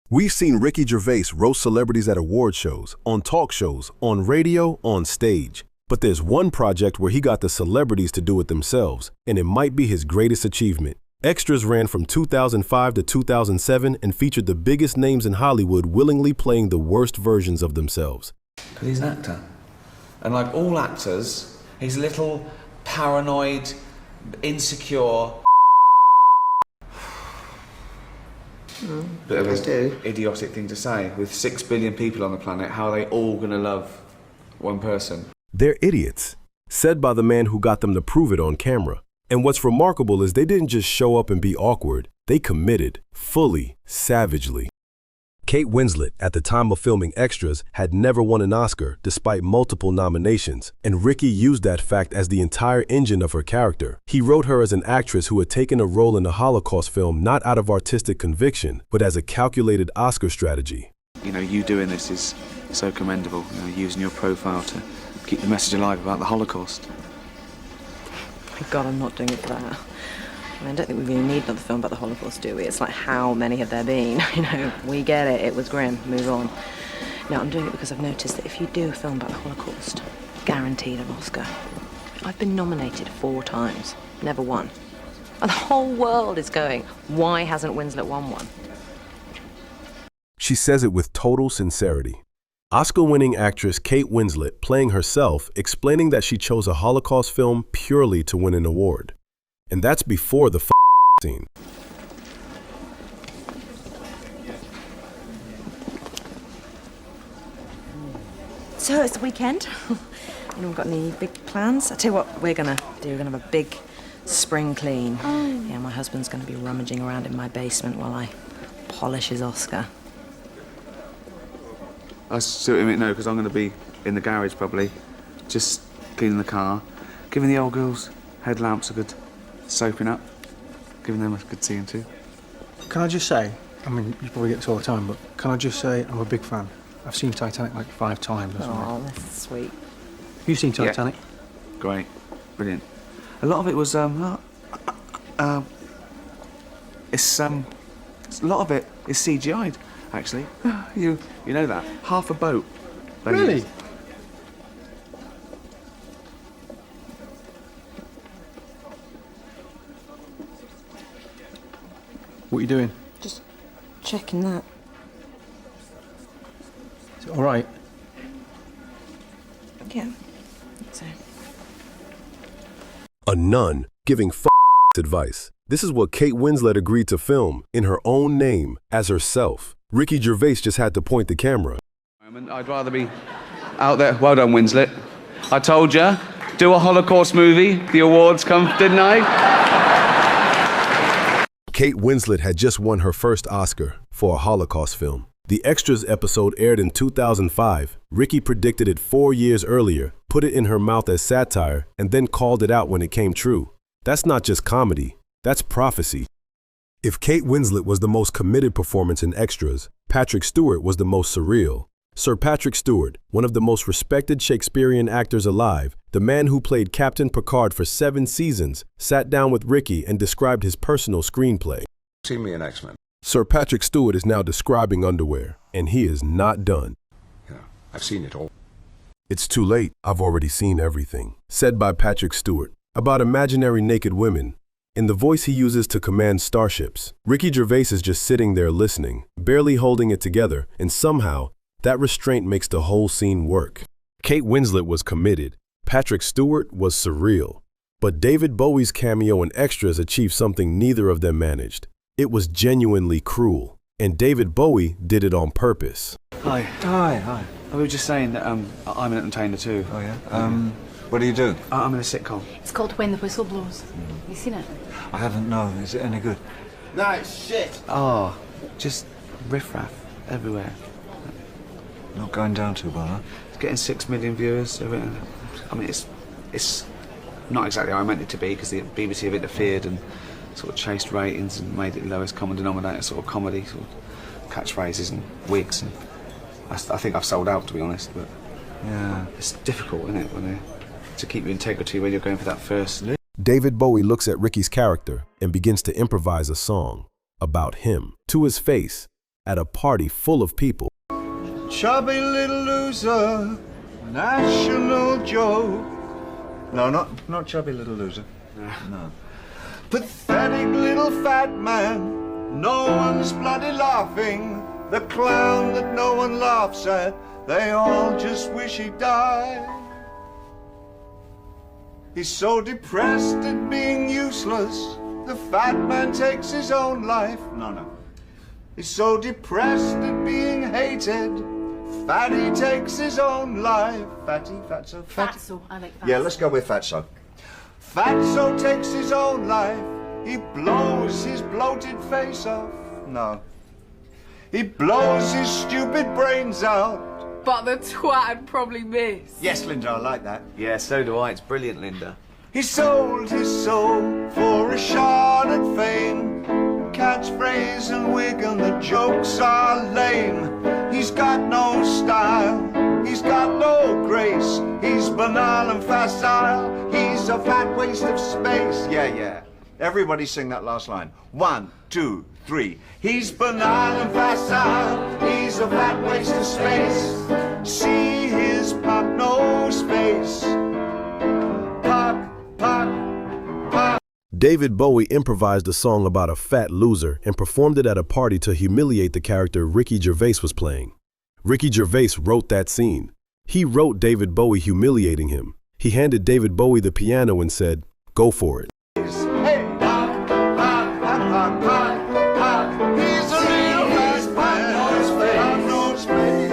We've seen Ricky Gervais roast celebrities at award shows, on talk shows, on radio, on stage. But there's one project where he got the celebrities to do it themselves, and it might be his greatest achievement. Extras ran from 2005 to 2007 and featured the biggest names in Hollywood willingly playing the worst versions of themselves. Because he's an actor. And like all actors, he's a little paranoid, insecure. Bit of an idiotic thing to say. With 6 billion people on the planet, how are they all gonna love one person? They're idiots, said by the man who got them to prove it on camera. And what's remarkable is they didn't just show up and be awkward. They committed, fully, savagely. Kate Winslet, at the time of filming Extras, had never won an Oscar despite multiple nominations, and Ricky used that fact as the entire engine of her character. He wrote her as an actress who had taken a role in a Holocaust film not out of artistic conviction, but as a calculated Oscar strategy. You know, you doing this is so commendable, you know, using your profile to keep the message alive about the Holocaust. Oh God, I'm not doing it for that. I don't think we really need another film about the Holocaust, do we? It's like, how many have there been? You know, we get it, it was grim, move on. No, I'm doing it because I've noticed that if you do a film about the Holocaust, guaranteed an Oscar. I've been nominated 4 times, never won. And the whole world is going, why hasn't Winslet won one? She says it with total sincerity. Oscar-winning actress Kate Winslet playing herself, explaining that she chose a Holocaust film purely to win an award. And that's before the scene. So it's the weekend. Anyone got any big plans? I tell you what we're gonna do. We're gonna have a big spring clean. Oh. Yeah, my husband's gonna be rummaging around in my basement while I polish his Oscar. I see what you mean, no, because I'm going to be in the garage probably, just cleaning the car, giving the old girls headlamps a good soaping up, giving them a good seeing too. Can I just say, I mean, you probably get this all the time, but can I just say I'm a big fan? I've seen Titanic like 5 times or something. Oh, that's sweet. Have you seen Titanic? Yeah. Great, brilliant. A lot of it was it's a lot of it is CGI'd, actually. You know that. Half a boat. Really? Used. What are you doing? Just checking that. Is it all right? Yeah, so. A nun giving advice. This is what Kate Winslet agreed to film in her own name as herself. Ricky Gervais just had to point the camera. I'd rather be out there. Well done, Winslet. I told you, do a Holocaust movie. The awards come, didn't I? Kate Winslet had just won her first Oscar for a Holocaust film. The Extras episode aired in 2005. Ricky predicted it 4 years earlier, put it in her mouth as satire, and then called it out when it came true. That's not just comedy, that's prophecy. If Kate Winslet was the most committed performance in Extras, Patrick Stewart was the most surreal. Sir Patrick Stewart, one of the most respected Shakespearean actors alive, the man who played Captain Picard for 7 seasons, sat down with Ricky and described his personal screenplay. See me in X-Men. Sir Patrick Stewart is now describing underwear, and he is not done. Yeah, I've seen it all. It's too late, I've already seen everything. Said by Patrick Stewart, about imaginary naked women, in the voice he uses to command starships. Ricky Gervais is just sitting there listening, barely holding it together, and somehow, that restraint makes the whole scene work. Kate Winslet was committed. Patrick Stewart was surreal. But David Bowie's cameo in Extras achieved something neither of them managed. It was genuinely cruel, and David Bowie did it on purpose. Hi. Hi. We were just saying that I'm an entertainer too. Oh, yeah? What do you do? I'm in a sitcom. It's called When the Whistle Blows. Have you seen it? I haven't, no. Is it any good? Nice shit. Oh, just riffraff everywhere. Not going down too well, huh? It's getting 6 million viewers. I mean, it's not exactly how I meant it to be, because the BBC have interfered and sort of chased ratings and made it lowest common denominator sort of comedy, sort of catchphrases and wigs. And I think I've sold out, to be honest. But yeah, it's difficult, isn't it, to keep your integrity when you're going for that first. David Bowie looks at Ricky's character and begins to improvise a song about him to his face at a party full of people. Chubby little loser, national joke. No, not chubby little loser. No. Pathetic little fat man, no one's bloody laughing. The clown that no one laughs at, they all just wish he died. He's so depressed at being useless, the fat man takes his own life. No. He's so depressed at being hated, Fatty takes his own life. Fatso? Fatso, I like that. Yeah, let's go with Fatso. Fatso takes his own life. He blows his bloated face off. No. He blows his stupid brains out. But the twat I'd probably miss. Yes, Linda, I like that. Yeah, so do I. It's brilliant, Linda. He sold his soul for a shot at fame. Catchphrase and wig and the jokes are lame. He's got no style, he's got no grace. He's banal and facile, he's a fat waste of space. Yeah. Everybody sing that last line. 1, 2, 3. He's banal and facile, he's a fat waste of space. See his pop nose face. Pop. David Bowie improvised a song about a fat loser and performed it at a party to humiliate the character Ricky Gervais was playing. Ricky Gervais wrote that scene. He wrote David Bowie humiliating him. He handed David Bowie the piano and said, "Go for it." Hey, pop. He's a little fat nose face.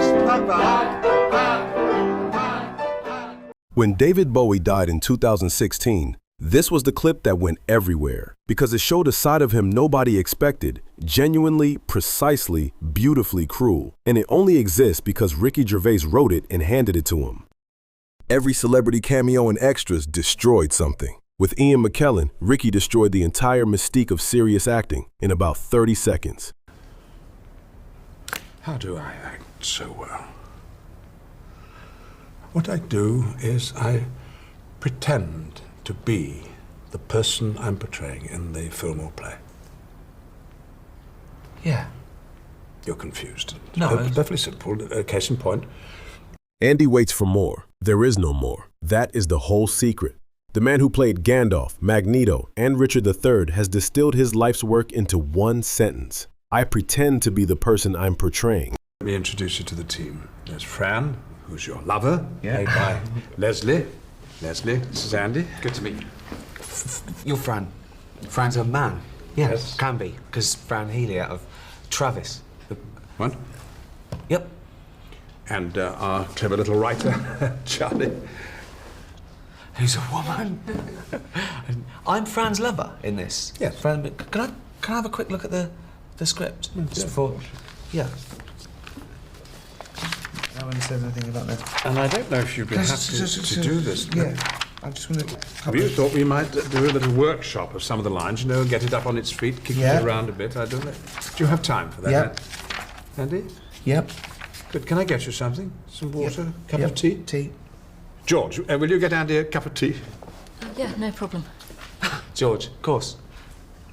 When David Bowie died in 2016, this was the clip that went everywhere because it showed a side of him nobody expected, genuinely, precisely, beautifully cruel. And it only exists because Ricky Gervais wrote it and handed it to him. Every celebrity cameo and extras destroyed something. With Ian McKellen, Ricky destroyed the entire mystique of serious acting in about 30 seconds. How do I act so well? What I do is I pretend to be the person I'm portraying in the film or play. Yeah. You're confused. No, It's perfectly simple. Case in point. Andy waits for more. There is no more. That is the whole secret. The man who played Gandalf, Magneto, and Richard III has distilled his life's work into one sentence. I pretend to be the person I'm portraying. Let me introduce you to the team. There's Fran, who's your lover, played by Leslie. Leslie, this is Andy. Good to meet you. You're Fran. Fran's a man. Yes. Can be, because Fran Healy out of Travis. What? Yep. And our clever little writer, Charlie. Who's a woman. I'm Fran's lover in this. Yes. Fran, can I have a quick look at the script? Just before... Yeah. No one said anything about that. And I don't know if you'd be happy to do this. Yeah. I just want to... Have you thought we might do a little workshop of some of the lines, you know, get it up on its feet, kick it around a bit? I don't know. Do you have time for that? Yep. Andy? Yep. Good. Can I get you something? Some water? Yep. Cup of tea? Tea. George, will you get Andy a cup of tea? Yeah, no problem. George, of course.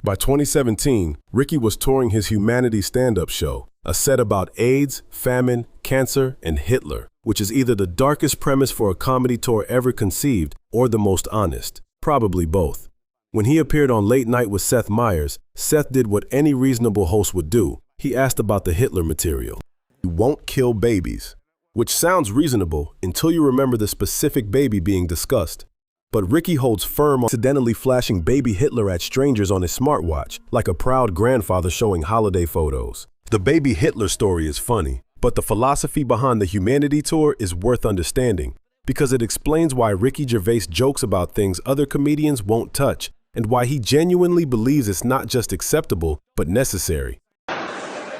By 2017, Ricky was touring his Humanity stand-up show, a set about AIDS, famine, cancer, and Hitler, which is either the darkest premise for a comedy tour ever conceived or the most honest, probably both. When he appeared on Late Night with Seth Meyers, Seth did what any reasonable host would do. He asked about the Hitler material. You won't kill babies, which sounds reasonable until you remember the specific baby being discussed. But Ricky holds firm on accidentally flashing baby Hitler at strangers on his smartwatch, like a proud grandfather showing holiday photos. The baby Hitler story is funny, but the philosophy behind the Humanity Tour is worth understanding, because it explains why Ricky Gervais jokes about things other comedians won't touch, and why he genuinely believes it's not just acceptable, but necessary.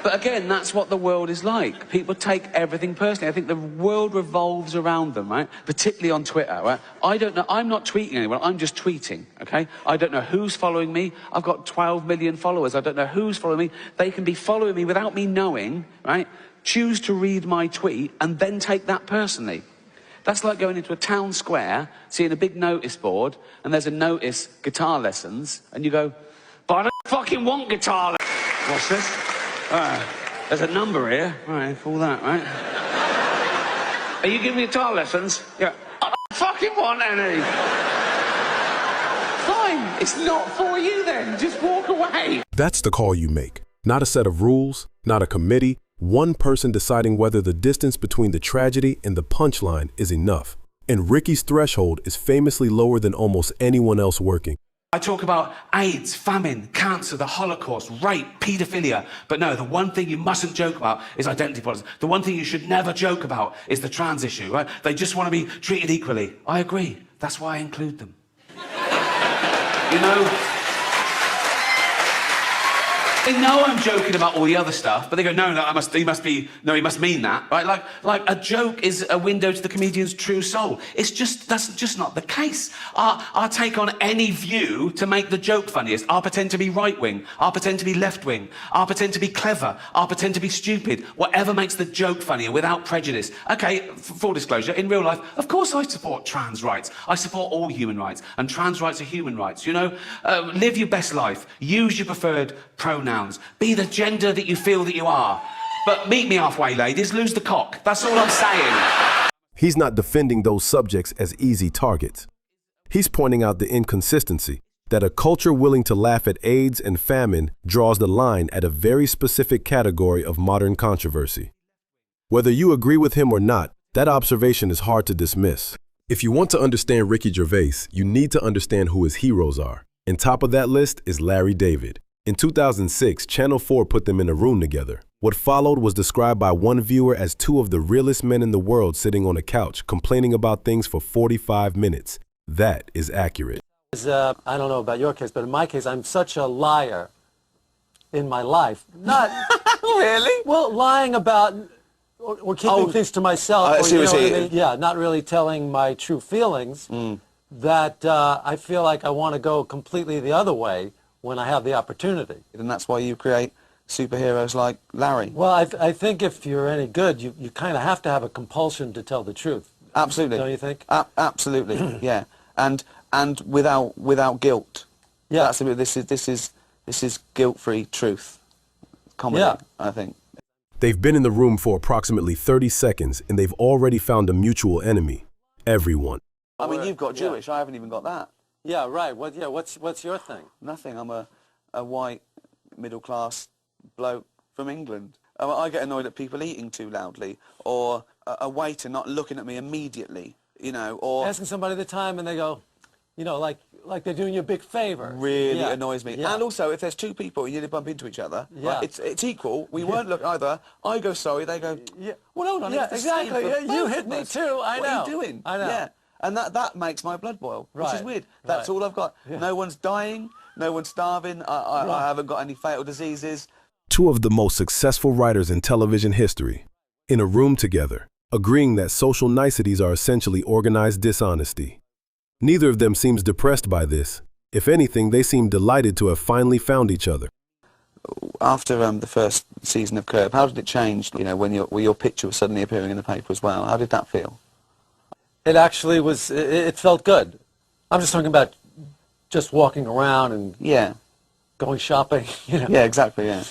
But again, that's what the world is like. People take everything personally. I think the world revolves around them, right? Particularly on Twitter, right? I don't know, I'm not tweeting anyone, I'm just tweeting, okay? I don't know who's following me. I've got 12 million followers. I don't know who's following me. They can be following me without me knowing, right? Choose to read my tweet and then take that personally. That's like going into a town square, seeing a big notice board, and there's a notice, guitar lessons, and you go, but I don't fucking want guitar lessons. What's this? There's a number here. All right, all that, right? Are you giving me guitar lessons? Yeah. I don't fucking want any. Fine, it's not for you then. Just walk away. That's the call you make. Not a set of rules, not a committee, one person deciding whether the distance between the tragedy and the punchline is enough. And Ricky's threshold is famously lower than almost anyone else working. I talk about AIDS, famine, cancer, the Holocaust, rape, paedophilia. But no, the one thing you mustn't joke about is identity politics. The one thing you should never joke about is the trans issue, right? They just want to be treated equally. I agree. That's why I include them. You know, they know I'm joking about all the other stuff, but they go, no, he must mean that, right? Like a joke is a window to the comedian's true soul. That's just not the case. I'll take on any view to make the joke funniest. I'll pretend to be right-wing. I'll pretend to be left-wing. I'll pretend to be clever. I'll pretend to be stupid. Whatever makes the joke funnier without prejudice. Okay, full disclosure, in real life, of course I support trans rights. I support all human rights, and trans rights are human rights, you know? Live your best life. Use your preferred pronouns. Be the gender that you feel that you are. But meet me halfway, ladies. Lose the cock. That's all I'm saying. He's not defending those subjects as easy targets. He's pointing out the inconsistency, that a culture willing to laugh at AIDS and famine draws the line at a very specific category of modern controversy. Whether you agree with him or not, that observation is hard to dismiss. If you want to understand Ricky Gervais, you need to understand who his heroes are. And top of that list is Larry David. In 2006, Channel 4 put them in a room together. What followed was described by one viewer as two of the realest men in the world sitting on a couch, complaining about things for 45 minutes. That is accurate. I don't know about your case, but in my case, I'm such a liar in my life. Not really? Well, lying about or keeping things to myself. I Or, see you what know you're what I saying. mean? Yeah, not really telling my true feelings. That I feel like I want to go completely the other way when I have the opportunity. And that's why you create superheroes like Larry. Well, I think if you're any good, you kind of have to have a compulsion to tell the truth. Absolutely. Don't you think? Absolutely. Yeah. And without guilt. Yeah. This is guilt-free truth. Comedy. Yeah. I think. They've been in the room for approximately 30 seconds, and they've already found a mutual enemy. Everyone. I mean, you've got Jewish. I haven't even got that. Yeah, right. What's your thing? Nothing. I'm a white middle-class bloke from England. I get annoyed at people eating too loudly, or a waiter not looking at me immediately, you know, or Asking somebody the time and they go, you know, like they're doing you a big favor. really Yeah. annoys me. Yeah. And also, if there's two people and you bump into each other, Yeah. right, it's equal. We weren't looking either. I go sorry, they go, Yeah. well, hold on, Yeah, it's the same exactly. for Yeah, you both hit of me us. too. I What know. are you doing? I know. Yeah. And that makes my blood boil, which is Right. weird. That's Right. all I've got. Yeah. No one's dying. No one's starving. I haven't got any fatal diseases. Two of the most successful writers in television history, in a room together, agreeing that social niceties are essentially organized dishonesty. Neither of them seems depressed by this. If anything, they seem delighted to have finally found each other. After the first season of Curb, how did it change? You know, when your picture was suddenly appearing in the paper as well. How did that feel? It actually was. It felt good. I'm just talking about just walking around and Yeah. going shopping. You know. Yeah, exactly. Yeah.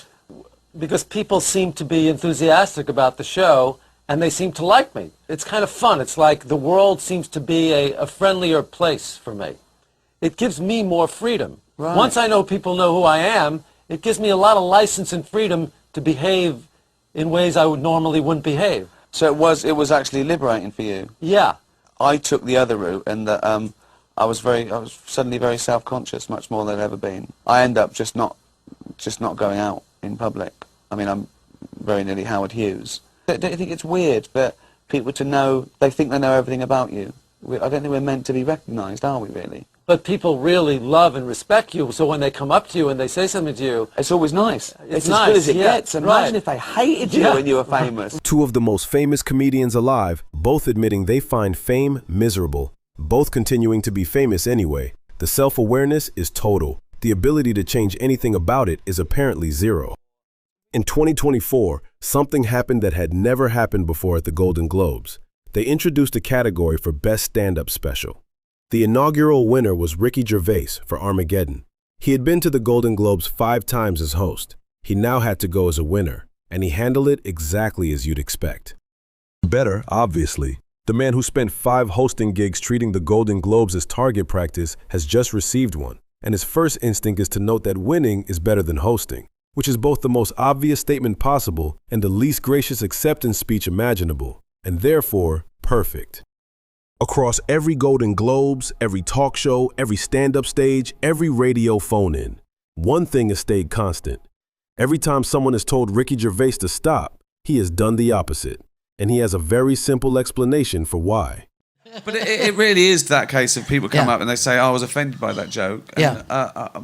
Because people seem to be enthusiastic about the show and they seem to like me. It's kind of fun. It's like the world seems to be a friendlier place for me. It gives me more freedom. Right. Once I know people know who I am, it gives me a lot of license and freedom to behave in ways I would normally wouldn't behave. So it was actually liberating for you. Yeah. I took the other route, and that I was suddenly very self-conscious, much more than I'd ever been. I end up just not going out in public. I mean, I'm very nearly Howard Hughes. Don't you think it's weird for people to know, they think they know everything about you? I don't think we're meant to be recognised, are we, really? But people really love and respect you, so when they come up to you and they say something to you... It's always nice. It's as nice, good as it yeah, gets. Imagine right. if they hated you when you were famous. Two of the most famous comedians alive, both admitting they find fame miserable, both continuing to be famous anyway. The self-awareness is total. The ability to change anything about it is apparently zero. In 2024, something happened that had never happened before at the Golden Globes. They introduced a category for Best Stand-Up Special. The inaugural winner was Ricky Gervais for Armageddon. He had been to the Golden Globes 5 times as host. He now had to go as a winner, and he handled it exactly as you'd expect. Better, obviously. The man who spent 5 hosting gigs treating the Golden Globes as target practice has just received one, and his first instinct is to note that winning is better than hosting, which is both the most obvious statement possible and the least gracious acceptance speech imaginable, and therefore perfect. Across every Golden Globes, every talk show, every stand-up stage, every radio phone-in, one thing has stayed constant. Every time someone has told Ricky Gervais to stop, he has done the opposite, and he has a very simple explanation for why. But it really is that case of people come up and they say, I was offended by that joke. And,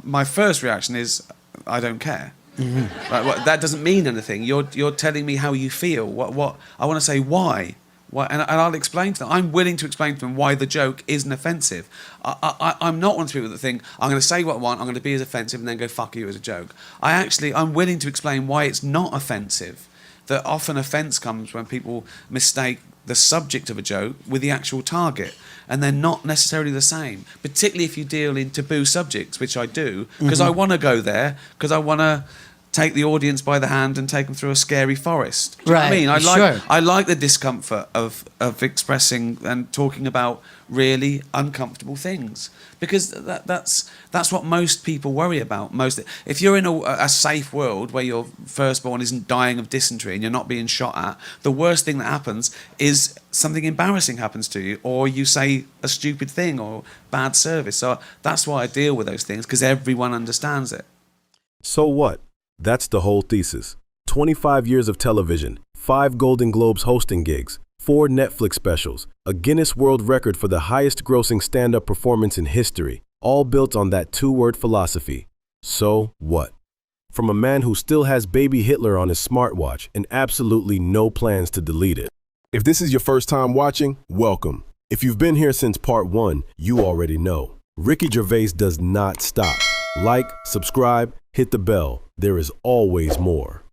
my first reaction is, I don't care. Like, that doesn't mean anything. You're telling me how you feel. What I want to say why. And I'll explain to them. I'm willing to explain to them why the joke isn't offensive. I'm not one of those people that think, I'm going to say what I want, I'm going to be as offensive and then go fuck you as a joke. I'm willing to explain why it's not offensive. That often offence comes when people mistake the subject of a joke with the actual target, and they're not necessarily the same, particularly if you deal in taboo subjects, which I do, because I want to go there, because I want to take the audience by the hand and take them through a scary forest. Do you know what I mean? I like the discomfort of expressing and talking about really uncomfortable things, because that's what most people worry about. If you're in a safe world where your firstborn isn't dying of dysentery and you're not being shot at, the worst thing that happens is something embarrassing happens to you, or you say a stupid thing or bad service. So that's why I deal with those things, because everyone understands it. So what? That's the whole thesis. 25 years of television, 5 Golden Globes hosting gigs, 4 Netflix specials, a Guinness World Record for the highest grossing stand-up performance in history, all built on that 2-word philosophy. So what? from a man who still has baby Hitler on his smartwatch and absolutely no plans to delete it. If this is your first time watching, welcome. If you've been here since part 1, you already know. Ricky Gervais does not stop. Like, subscribe, hit the bell. There is always more.